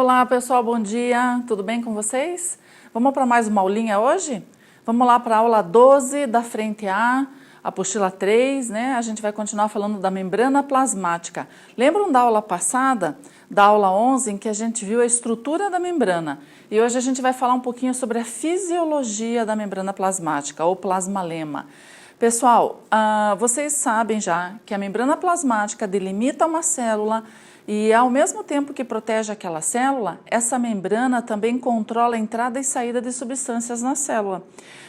Olá pessoal, bom dia, tudo bem com vocês? Vamos para mais uma aulinha hoje? Vamos lá para a aula 12 da frente A, apostila 3, né? A gente vai continuar falando da membrana plasmática. Lembram da aula passada, da aula 11, em que a gente viu a estrutura da membrana? E hoje a gente vai falar um pouquinho sobre a fisiologia da membrana plasmática, ou plasmalema. Pessoal, vocês sabem já que a membrana plasmática delimita uma célula e, ao mesmo tempo que protege aquela célula, essa membrana também controla a entrada e saída de substâncias na célula.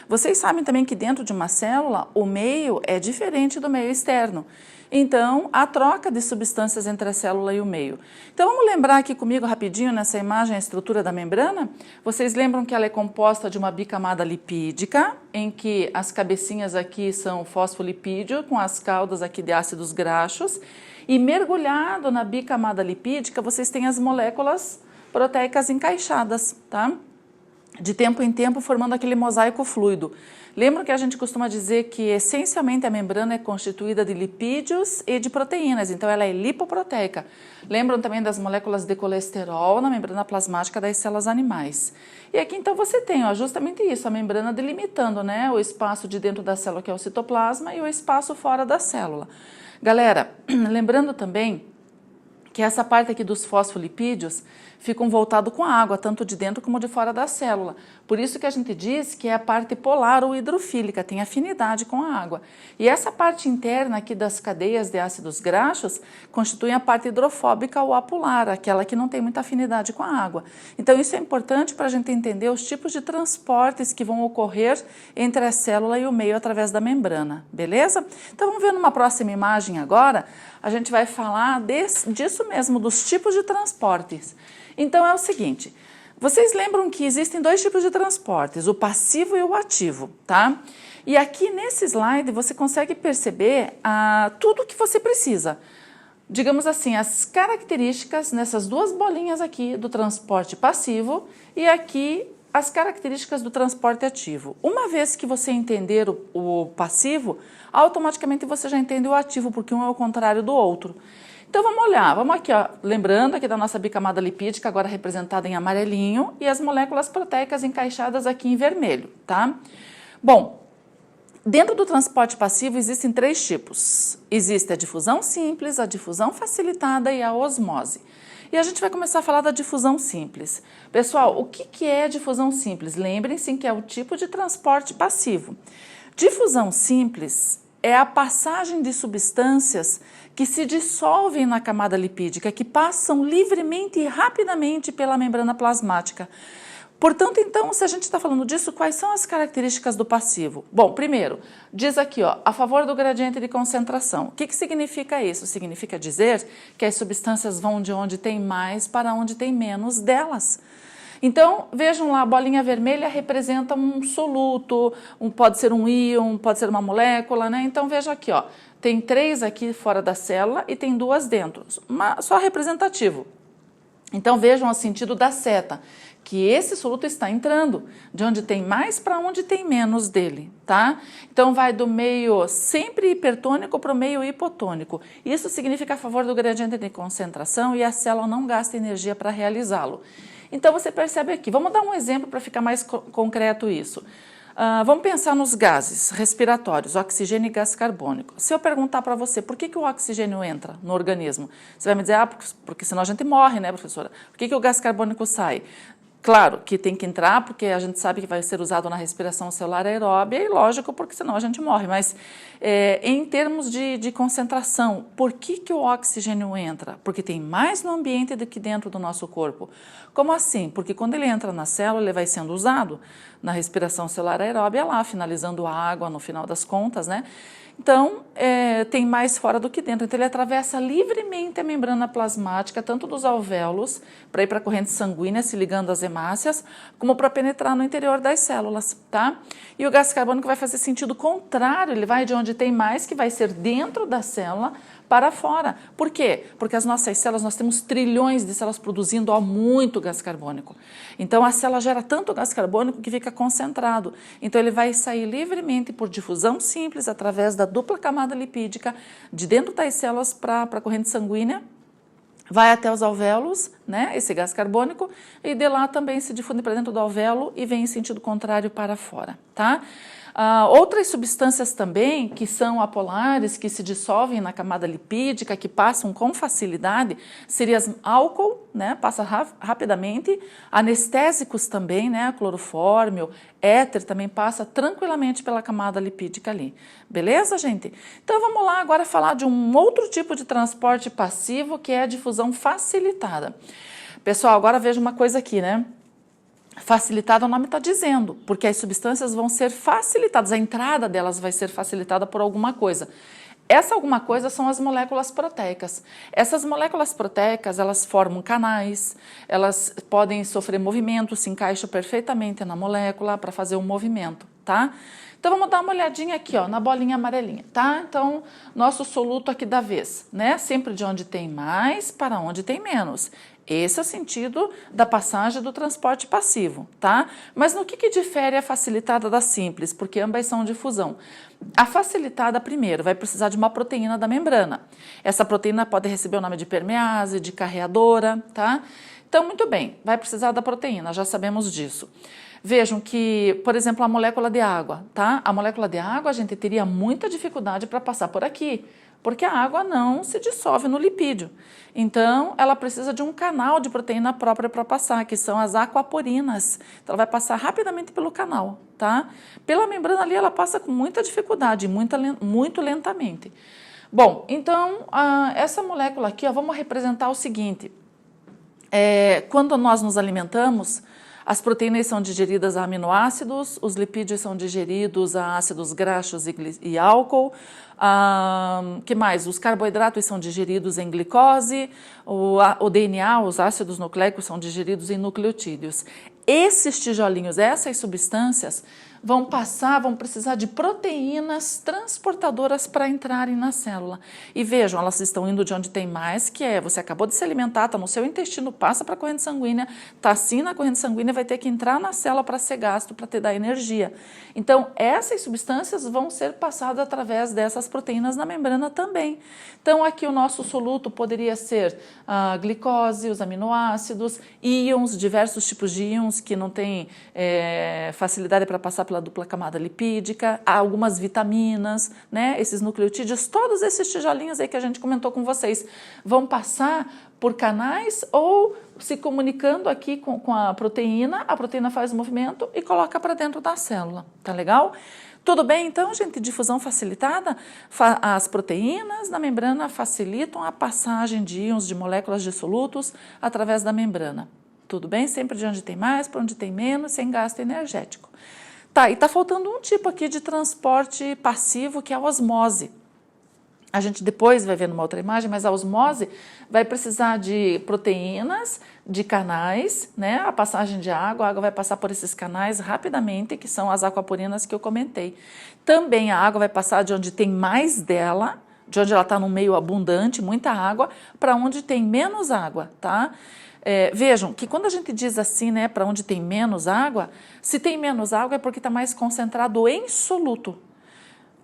Vocês sabem também que dentro de uma célula, o meio é diferente do meio externo. Então, há troca de substâncias entre a célula e o meio. Então, vamos lembrar aqui comigo rapidinho nessa imagem a estrutura da membrana? Vocês lembram que ela é composta de uma bicamada lipídica, em que as cabecinhas aqui são fosfolipídio, com as caudas aqui de ácidos graxos, e mergulhado na bicamada lipídica, vocês têm as moléculas proteicas encaixadas, tá? De tempo em tempo, formando aquele mosaico fluido. Lembram que a gente costuma dizer que, essencialmente, a membrana é constituída de lipídios e de proteínas, então ela é lipoproteica. Lembram também das moléculas de colesterol na membrana plasmática das células animais. E aqui, então, você tem justamente isso, a membrana delimitando, né, o espaço de dentro da célula, que é o citoplasma, e o espaço fora da célula. Galera, lembrando também que essa parte aqui dos fosfolipídios ficam voltados com a água, tanto de dentro como de fora da célula. Por isso que a gente diz que é a parte polar ou hidrofílica, tem afinidade com a água. E essa parte interna aqui das cadeias de ácidos graxos constitui a parte hidrofóbica ou apolar, aquela que não tem muita afinidade com a água. Então isso é importante para a gente entender os tipos de transportes que vão ocorrer entre a célula e o meio através da membrana, beleza? Então vamos ver numa próxima imagem agora, a gente vai falar disso mesmo, dos tipos de transportes. Então é o seguinte, vocês lembram que existem dois tipos de transportes, o passivo e o ativo, tá? E aqui nesse slide você consegue perceber tudo o que você precisa. Digamos assim, as características nessas duas bolinhas aqui do transporte passivo e aqui as características do transporte ativo. Uma vez que você entender o passivo, automaticamente você já entende o ativo, porque um é o contrário do outro. Então vamos olhar, vamos aqui, ó, lembrando aqui da nossa bicamada lipídica, agora representada em amarelinho, e as moléculas proteicas encaixadas aqui em vermelho, tá? Bom, dentro do transporte passivo existem três tipos. Existe a difusão simples, a difusão facilitada e a osmose. E a gente vai começar a falar da difusão simples. Pessoal, o que é difusão simples? Lembrem-se que é o tipo de transporte passivo. Difusão simples é a passagem de substâncias que se dissolvem na camada lipídica, que passam livremente e rapidamente pela membrana plasmática. Portanto, então, se a gente está falando disso, quais são as características do passivo? Bom, primeiro, diz aqui, ó, a favor do gradiente de concentração. O que significa isso? Significa dizer que as substâncias vão de onde tem mais para onde tem menos delas. Então, vejam lá, a bolinha vermelha representa um soluto, pode ser um íon, pode ser uma molécula, né? Então, veja aqui, ó, tem 3 aqui fora da célula e tem 2 dentro, só representativo. Então, vejam o sentido da seta, que esse soluto está entrando, de onde tem mais para onde tem menos dele, tá? Então, vai do meio sempre hipertônico para o meio hipotônico. Isso significa a favor do gradiente de concentração e a célula não gasta energia para realizá-lo. Então, você percebe aqui, vamos dar um exemplo para ficar mais concreto isso. Vamos pensar nos gases respiratórios, oxigênio e gás carbônico. Se eu perguntar para você por que o oxigênio entra no organismo, você vai me dizer, porque senão a gente morre, né, professora? Por que o gás carbônico sai? Claro que tem que entrar, porque a gente sabe que vai ser usado na respiração celular aeróbia, e lógico, porque senão a gente morre. Mas em termos de concentração, por que o oxigênio entra? Porque tem mais no ambiente do que dentro do nosso corpo. Como assim? Porque quando ele entra na célula, ele vai sendo usado na respiração celular aeróbia lá, finalizando a água no final das contas, né? Então, tem mais fora do que dentro. Então, ele atravessa livremente a membrana plasmática, tanto dos alvéolos, para ir para a corrente sanguínea, se ligando às hemácias, como para penetrar no interior das células, tá? E o gás carbônico vai fazer sentido contrário, ele vai de onde tem mais, que vai ser dentro da célula, para fora. Por quê? Porque as nossas células, nós temos trilhões de células produzindo muito gás carbônico. Então, a célula gera tanto gás carbônico que fica concentrado. Então, ele vai sair livremente por difusão simples, através da dupla camada lipídica, de dentro das células para a corrente sanguínea, vai até os alvéolos, né, esse gás carbônico, e de lá também se difunde para dentro do alvéolo e vem em sentido contrário para fora, tá? Outras substâncias também que são apolares, que se dissolvem na camada lipídica, que passam com facilidade, seriam álcool, né, passa rapidamente, anestésicos também, né, clorofórmio, éter também passa tranquilamente pela camada lipídica ali. Beleza, gente? Então vamos lá agora falar de um outro tipo de transporte passivo, que é a difusão facilitada. Pessoal, agora veja uma coisa aqui, né? Facilitada, o nome está dizendo, porque as substâncias vão ser facilitadas, a entrada delas vai ser facilitada por alguma coisa. Essa alguma coisa são as moléculas proteicas. Essas moléculas proteicas, elas formam canais, elas podem sofrer movimento, se encaixam perfeitamente na molécula para fazer um movimento, tá? Então vamos dar uma olhadinha aqui, ó, na bolinha amarelinha, tá? Então, nosso soluto aqui da vez, né? Sempre de onde tem mais para onde tem menos. Esse é o sentido da passagem do transporte passivo, tá? Mas no que difere a facilitada da simples? Porque ambas são de fusão. A facilitada, primeiro, vai precisar de uma proteína da membrana. Essa proteína pode receber o nome de permease, de carreadora, tá? Então, muito bem, vai precisar da proteína, já sabemos disso. Vejam que, por exemplo, a molécula de água, tá? A molécula de água a gente teria muita dificuldade para passar por aqui, porque a água não se dissolve no lipídio. Então, ela precisa de um canal de proteína própria para passar, que são as aquaporinas. Então, ela vai passar rapidamente pelo canal, tá? Pela membrana ali, ela passa com muita dificuldade, muito lentamente. Bom, então, essa molécula aqui, ó, vamos representar o seguinte. Quando nós nos alimentamos, as proteínas são digeridas a aminoácidos, os lipídios são digeridos a ácidos graxos e álcool. Que mais? Os carboidratos são digeridos em glicose, o DNA, os ácidos nucleicos, são digeridos em nucleotídeos. Esses tijolinhos, essas substâncias, vão precisar de proteínas transportadoras para entrarem na célula. E vejam, elas estão indo de onde tem mais, que é, você acabou de se alimentar, está no seu intestino, passa para a corrente sanguínea, está assim na corrente sanguínea, vai ter que entrar na célula para ser gasto, para te dar energia. Então, essas substâncias vão ser passadas através dessas proteínas na membrana também. Então, aqui o nosso soluto poderia ser a glicose, os aminoácidos, íons, diversos tipos de íons que não têm facilidade para passar pela dupla camada lipídica, algumas vitaminas, né? Esses nucleotídeos, todos esses tijolinhos aí que a gente comentou com vocês, vão passar por canais ou se comunicando aqui com a proteína faz o movimento e coloca para dentro da célula, tá legal? Tudo bem, então, gente? Difusão facilitada, as proteínas na membrana facilitam a passagem de íons, de moléculas de solutos através da membrana. Tudo bem? Sempre de onde tem mais, para onde tem menos, sem gasto energético. Tá, e tá faltando um tipo aqui de transporte passivo, que é a osmose. A gente depois vai ver numa outra imagem, mas a osmose vai precisar de proteínas, de canais, né? A passagem de água, a água vai passar por esses canais rapidamente, que são as aquaporinas que eu comentei. Também a água vai passar de onde tem mais dela, de onde ela está no meio abundante, muita água, para onde tem menos água, tá? Vejam que quando a gente diz assim, né, para onde tem menos água, se tem menos água é porque está mais concentrado em soluto.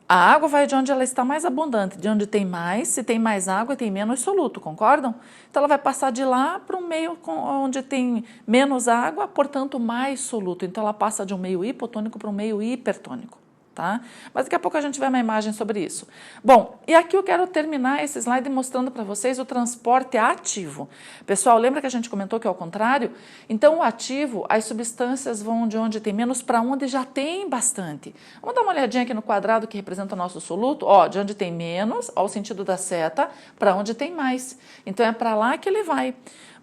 A água vai de onde ela está mais abundante, de onde tem mais, se tem mais água tem menos soluto, concordam? Então ela vai passar de lá para um meio onde tem menos água, portanto mais soluto. Então ela passa de um meio hipotônico para um meio hipertônico. Tá? Mas daqui a pouco a gente vê uma imagem sobre isso. Bom, e aqui eu quero terminar esse slide mostrando para vocês o transporte ativo. Pessoal, lembra que a gente comentou que é ao contrário? Então, o ativo, as substâncias vão de onde tem menos para onde já tem bastante. Vamos dar uma olhadinha aqui no quadrado que representa o nosso soluto. Ó, de onde tem menos, ó, o sentido da seta, para onde tem mais. Então, é para lá que ele vai.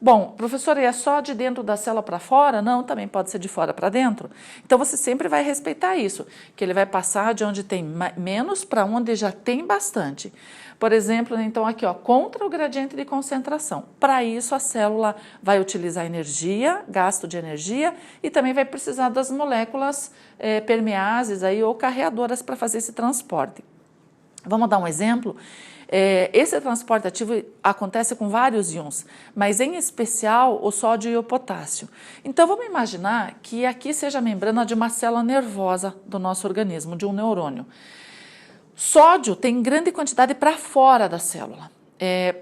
Bom, professora, é só de dentro da célula para fora? Não, também pode ser de fora para dentro. Então, você sempre vai respeitar isso, que ele vai passar de onde tem menos para onde já tem bastante. Por exemplo, então aqui, ó, contra o gradiente de concentração. Para isso, a célula vai utilizar energia, gasto de energia, e também vai precisar das moléculas permeases aí, ou carreadoras para fazer esse transporte. Vamos dar um exemplo? Esse transporte ativo acontece com vários íons, mas em especial o sódio e o potássio. Então vamos imaginar que aqui seja a membrana de uma célula nervosa do nosso organismo, de um neurônio. Sódio tem grande quantidade para fora da célula.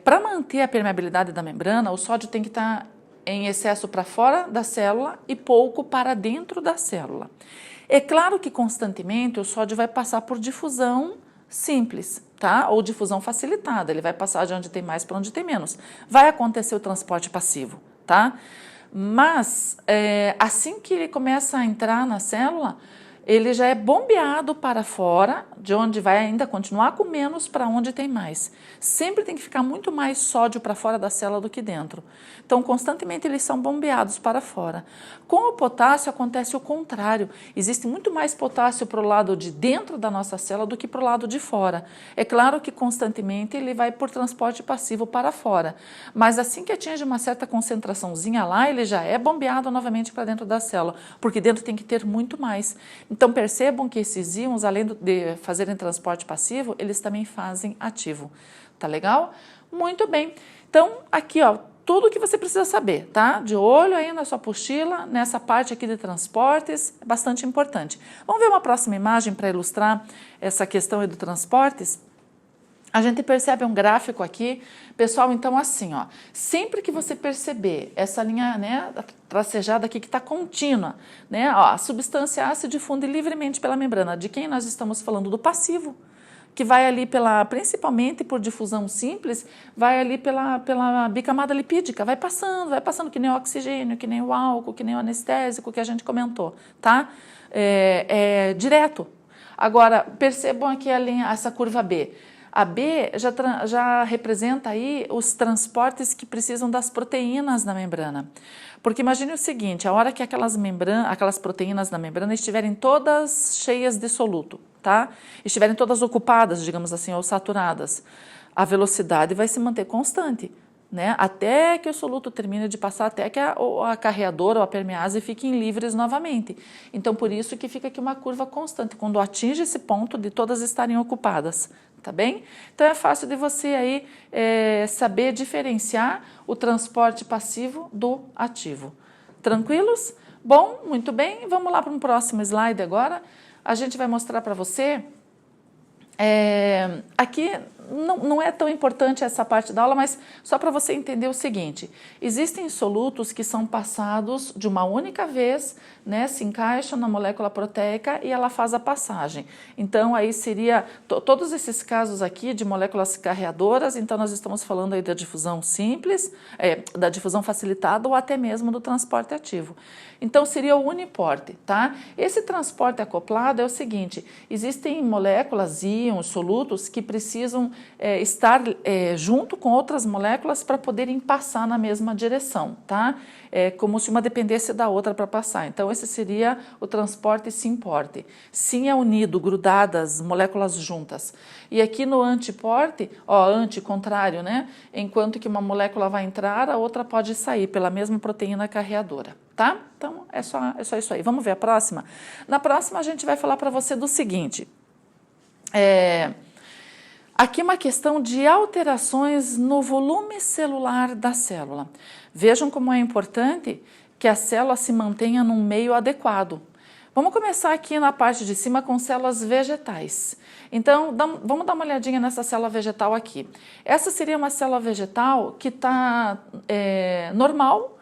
Para manter a permeabilidade da membrana, o sódio tem que estar em excesso para fora da célula e pouco para dentro da célula. É claro que constantemente o sódio vai passar por difusão simples, tá? Ou difusão facilitada, ele vai passar de onde tem mais para onde tem menos. Vai acontecer o transporte passivo, tá? Mas assim que ele começa a entrar na célula, ele já é bombeado para fora, de onde vai ainda continuar com menos para onde tem mais. Sempre tem que ficar muito mais sódio para fora da célula do que dentro. Então, constantemente eles são bombeados para fora. Com o potássio acontece o contrário. Existe muito mais potássio para o lado de dentro da nossa célula do que para o lado de fora. É claro que constantemente ele vai por transporte passivo para fora. Mas assim que atinge uma certa concentraçãozinha lá, ele já é bombeado novamente para dentro da célula, porque dentro tem que ter muito mais. Então percebam que esses íons, além de fazerem transporte passivo, eles também fazem ativo. Tá legal? Muito bem. Então aqui, ó, tudo que você precisa saber, tá? De olho aí na sua apostila, nessa parte aqui de transportes, é bastante importante. Vamos ver uma próxima imagem para ilustrar essa questão aí do transportes? A gente percebe um gráfico aqui, pessoal, então assim, ó, sempre que você perceber essa linha, né, tracejada aqui que está contínua, né, ó, a substância A se difunde livremente pela membrana. De quem nós estamos falando? Do passivo, que vai ali principalmente por difusão simples, vai ali pela bicamada lipídica, vai passando que nem o oxigênio, que nem o álcool, que nem o anestésico que a gente comentou, tá? Direto. Agora, percebam aqui a linha, essa curva B. A B já representa aí os transportes que precisam das proteínas na membrana. Porque imagine o seguinte, a hora que aquelas proteínas na membrana estiverem todas cheias de soluto, tá? Estiverem todas ocupadas, digamos assim, ou saturadas, a velocidade vai se manter constante, né? Até que o soluto termine de passar, até que a carreadora ou a permease fiquem livres novamente. Então, por isso que fica aqui uma curva constante, quando atinge esse ponto de todas estarem ocupadas, tá bem? Então, é fácil de você aí saber diferenciar o transporte passivo do ativo. Tranquilos? Bom, muito bem. Vamos lá para um próximo slide agora. A gente vai mostrar para você... aqui não é tão importante essa parte da aula, mas só para você entender o seguinte, existem solutos que são passados de uma única vez, né, se encaixam na molécula proteica e ela faz a passagem. Então aí seria, todos esses casos aqui de moléculas carreadoras, então nós estamos falando aí da difusão simples, da difusão facilitada ou até mesmo do transporte ativo. Então seria o uniporte, tá? Esse transporte acoplado é o seguinte, existem moléculas, íons, solutos que precisam estar junto com outras moléculas para poderem passar na mesma direção, tá? Como se uma dependesse da outra para passar. Então esse seria o transporte simporte. Sim é unido, grudadas, moléculas juntas. E aqui no antiporte, ó, contrário, né? Enquanto que uma molécula vai entrar, a outra pode sair pela mesma proteína carreadora, tá? Então é só isso aí. Vamos ver a próxima? Na próxima a gente vai falar para você do seguinte. Aqui uma questão de alterações no volume celular da célula. Vejam como é importante que a célula se mantenha num meio adequado. Vamos começar aqui na parte de cima com células vegetais. Então, vamos dar uma olhadinha nessa célula vegetal aqui. Essa seria uma célula vegetal que está normal.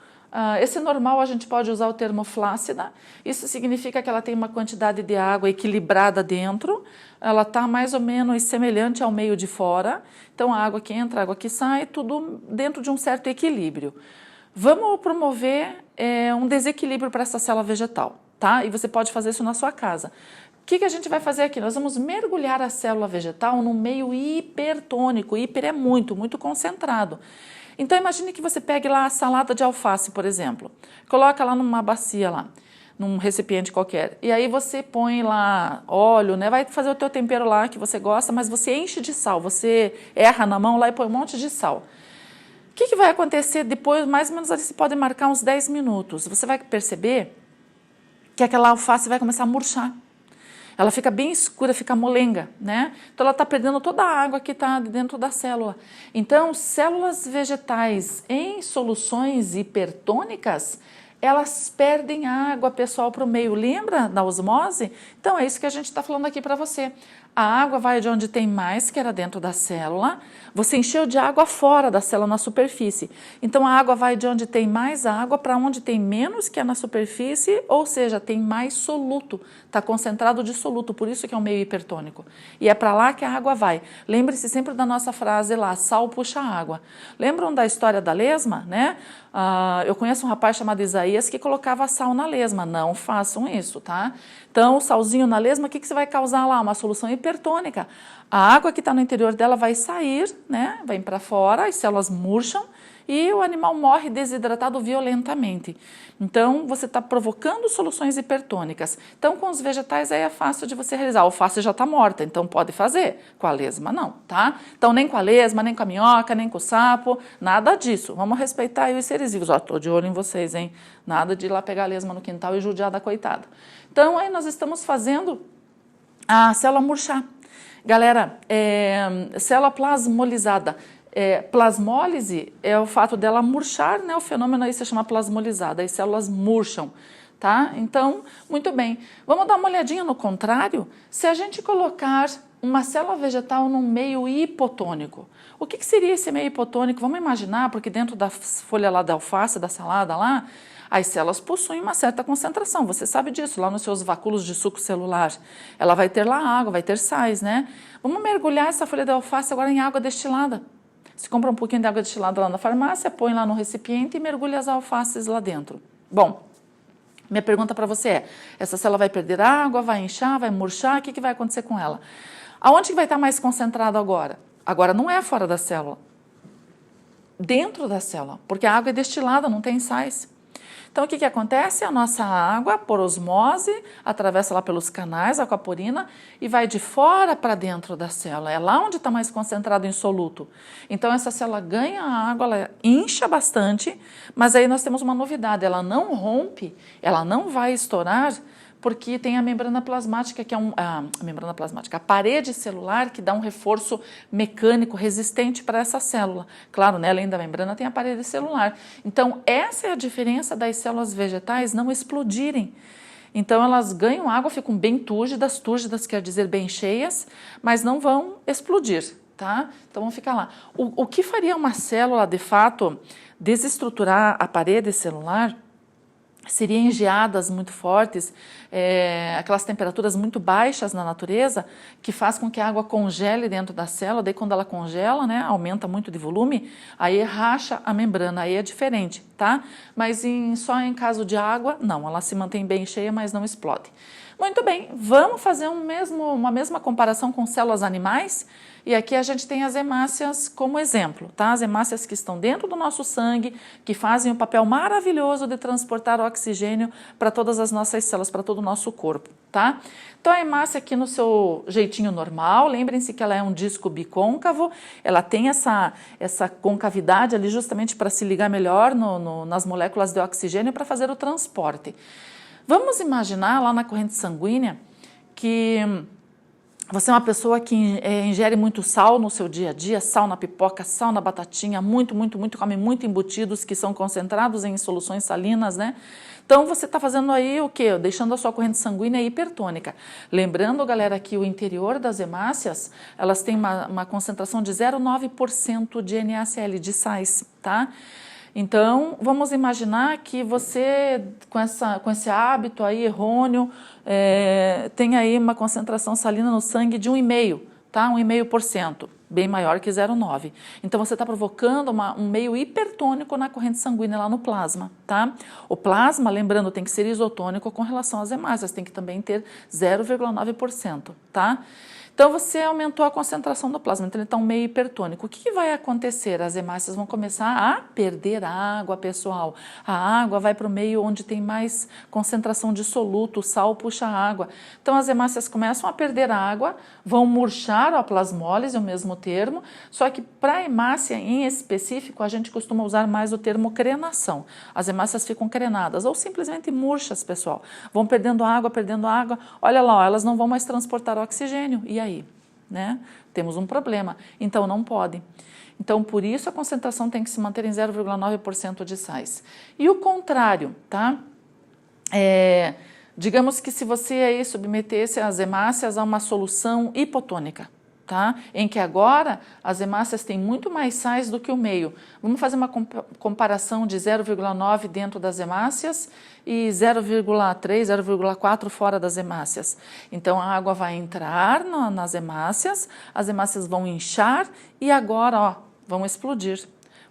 Esse normal a gente pode usar o termo flácida, isso significa que ela tem uma quantidade de água equilibrada dentro, ela está mais ou menos semelhante ao meio de fora, então a água que entra, a água que sai, tudo dentro de um certo equilíbrio. Vamos promover um desequilíbrio para essa célula vegetal, tá? E você pode fazer isso na sua casa. O que a gente vai fazer aqui? Nós vamos mergulhar a célula vegetal num meio hipertônico, hiper é muito, muito concentrado. Então, imagine que você pegue lá a salada de alface, por exemplo, coloca lá numa bacia lá, num recipiente qualquer, e aí você põe lá óleo, né? Vai fazer o teu tempero lá que você gosta, mas você enche de sal, você erra na mão lá e põe um monte de sal. O que vai acontecer depois? Mais ou menos ali você pode marcar uns 10 minutos. Você vai perceber que aquela alface vai começar a murchar. Ela fica bem escura, fica molenga, né? Então ela está perdendo toda a água que está dentro da célula. Então, células vegetais em soluções hipertônicas, elas perdem água, pessoal, para o meio. Lembra da osmose? Então, é isso que a gente está falando aqui para você. A água vai de onde tem mais, que era dentro da célula. Você encheu de água fora da célula, na superfície. Então, a água vai de onde tem mais água para onde tem menos, que é na superfície, ou seja, tem mais soluto. Está concentrado de soluto, por isso que é um meio hipertônico. E é para lá que a água vai. Lembre-se sempre da nossa frase lá, sal puxa água. Lembram da história da lesma, né? Eu conheço um rapaz chamado Isaías que colocava sal na lesma. Não façam isso, tá? Então, o salzinho na lesma, o que você vai causar lá? Uma solução hipertônica. A água que está no interior dela vai sair, né? Vai para fora, as células murcham e o animal morre desidratado violentamente. Então, você está provocando soluções hipertônicas. Então, com os vegetais aí é fácil de você realizar. A alface já está morta, então pode fazer. Com a lesma, não, tá? Então, nem com a lesma, nem com a minhoca, nem com o sapo, nada disso. Vamos respeitar aí os seres vivos. Ó, estou de olho em vocês, hein? Nada de ir lá pegar a lesma no quintal e judiar da coitada. Então, aí nós estamos fazendo a célula murchar. Galera, célula plasmolizada. Plasmólise é o fato dela murchar, né? O fenômeno aí se chama plasmolizada, as células murcham, tá? Então, muito bem. Vamos dar uma olhadinha no contrário? Se a gente colocar uma célula vegetal num meio hipotônico, o que seria esse meio hipotônico? Vamos imaginar, porque dentro da folha lá da alface, da salada lá, as células possuem uma certa concentração, você sabe disso, lá nos seus vacúolos de suco celular. Ela vai ter lá água, vai ter sais, né? Vamos mergulhar essa folha de alface agora em água destilada. Você compra um pouquinho de água destilada lá na farmácia, põe lá no recipiente e mergulha as alfaces lá dentro. Bom, minha pergunta para você é, essa célula vai perder água, vai inchar, vai murchar, o que vai acontecer com ela? Aonde que vai estar mais concentrado agora? Agora não é fora da célula, dentro da célula, porque a água é destilada, não tem sais. Então, o que acontece? A nossa água, por osmose, atravessa lá pelos canais, a aquaporina, e vai de fora para dentro da célula. É lá onde está mais concentrado em soluto. Então, essa célula ganha água, ela incha bastante, mas aí nós temos uma novidade, ela não rompe, ela não vai estourar, porque tem a membrana plasmática, que é a parede celular que dá um reforço mecânico resistente para essa célula. Claro, né, além da membrana tem a parede celular. Então, essa é a diferença das células vegetais não explodirem. Então, elas ganham água, ficam bem túrgidas, túrgidas quer dizer bem cheias, mas não vão explodir, tá? Então, vão ficar lá. O que faria uma célula, de fato, desestruturar a parede celular seriam engeadas muito fortes, aquelas temperaturas muito baixas na natureza, que faz com que a água congele dentro da célula, daí quando ela congela, né, aumenta muito de volume, aí racha a membrana, aí é diferente, tá? Mas só em caso de água, não, ela se mantém bem cheia, mas não explode. Muito bem, vamos fazer uma mesma comparação com células animais, e aqui a gente tem as hemácias como exemplo, tá? As hemácias que estão dentro do nosso sangue, que fazem o papel maravilhoso de transportar o oxigênio para todas as nossas células, para todo o nosso corpo, tá? Então a hemácia aqui no seu jeitinho normal, lembrem-se que ela é um disco bicôncavo, ela tem essa concavidade ali justamente para se ligar melhor nas moléculas de oxigênio para fazer o transporte. Vamos imaginar lá na corrente sanguínea que você é uma pessoa que ingere muito sal no seu dia a dia, sal na pipoca, sal na batatinha, come muito embutidos que são concentrados em soluções salinas, né? Então, você está fazendo aí o quê? Deixando a sua corrente sanguínea hipertônica. Lembrando, galera, que o interior das hemácias, elas têm uma concentração de 0,9% de NaCl, de sais, tá? Então, vamos imaginar que você, com esse hábito aí errôneo, tem aí uma concentração salina no sangue de 1,5%, tá? 1,5%, bem maior que 0,9%. Então, você está provocando um meio hipertônico na corrente sanguínea lá no plasma, tá? O plasma, lembrando, tem que ser isotônico com relação às hemácias, tem que também ter 0,9%, tá? Então, você aumentou a concentração do plasma, então ele está um meio hipertônico. O que vai acontecer? As hemácias vão começar a perder água, pessoal. A água vai para o meio onde tem mais concentração de soluto, o sal puxa água. Então, as hemácias começam a perder água, vão murchar, a plasmólise, é o mesmo termo, só que para a hemácia em específico, a gente costuma usar mais o termo crenação. As hemácias ficam crenadas ou simplesmente murchas, pessoal. Vão perdendo água, olha lá, ó, elas não vão mais transportar oxigênio. E aí? Né? Temos um problema, então não pode. Então, por isso a concentração tem que se manter em 0,9% de sais. E o contrário, tá? Digamos que se você aí submetesse as hemácias a uma solução hipotônica, tá? Em que agora as hemácias têm muito mais sais do que o meio. Vamos fazer uma comparação de 0,9 dentro das hemácias e 0,3, 0,4 fora das hemácias. Então a água vai entrar nas hemácias, as hemácias vão inchar e agora, ó, vão explodir.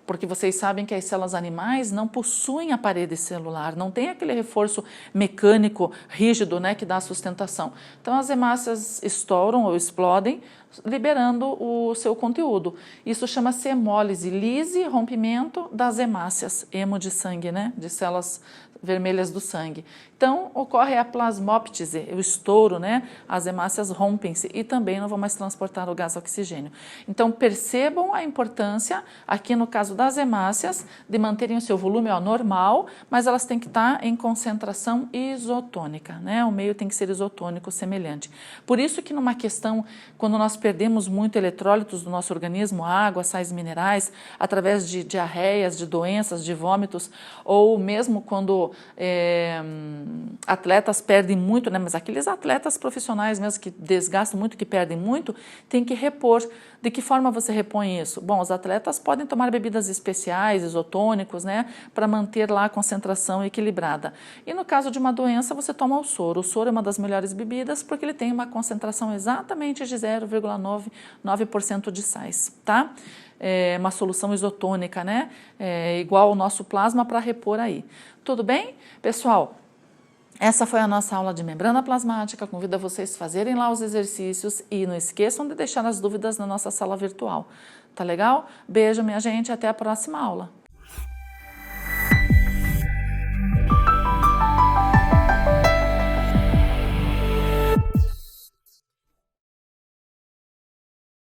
Porque vocês sabem que as células animais não possuem a parede celular, não tem aquele reforço mecânico rígido, né, que dá sustentação. Então as hemácias estouram ou explodem, liberando o seu conteúdo. Isso chama-se hemólise, lise, rompimento das hemácias, hemo de sangue, né, de células vermelhas do sangue. Então, ocorre a plasmóptise, o estouro, né? As hemácias rompem-se e também não vão mais transportar o gás oxigênio. Então, percebam a importância, aqui no caso das hemácias, de manterem o seu volume normal, mas elas têm que estar em concentração isotônica, né? O meio tem que ser isotônico, semelhante. Por isso que numa questão, quando nós perdemos muito eletrólitos do nosso organismo, água, sais minerais, através de diarreias, de doenças, de vômitos, ou mesmo quando atletas perdem muito, né? Mas aqueles atletas profissionais mesmo que desgastam muito, que perdem muito, tem que repor. De que forma você repõe isso? Bom, os atletas podem tomar bebidas especiais, isotônicos, né? Para manter lá a concentração equilibrada. E no caso de uma doença, você toma o soro. O soro é uma das melhores bebidas porque ele tem uma concentração exatamente de 0,9% de sais, tá? É uma solução isotônica, né? Igual ao nosso plasma para repor aí. Tudo bem? Pessoal, essa foi a nossa aula de membrana plasmática. Convido a vocês a fazerem lá os exercícios e não esqueçam de deixar as dúvidas na nossa sala virtual. Tá legal? Beijo, minha gente, até a próxima aula.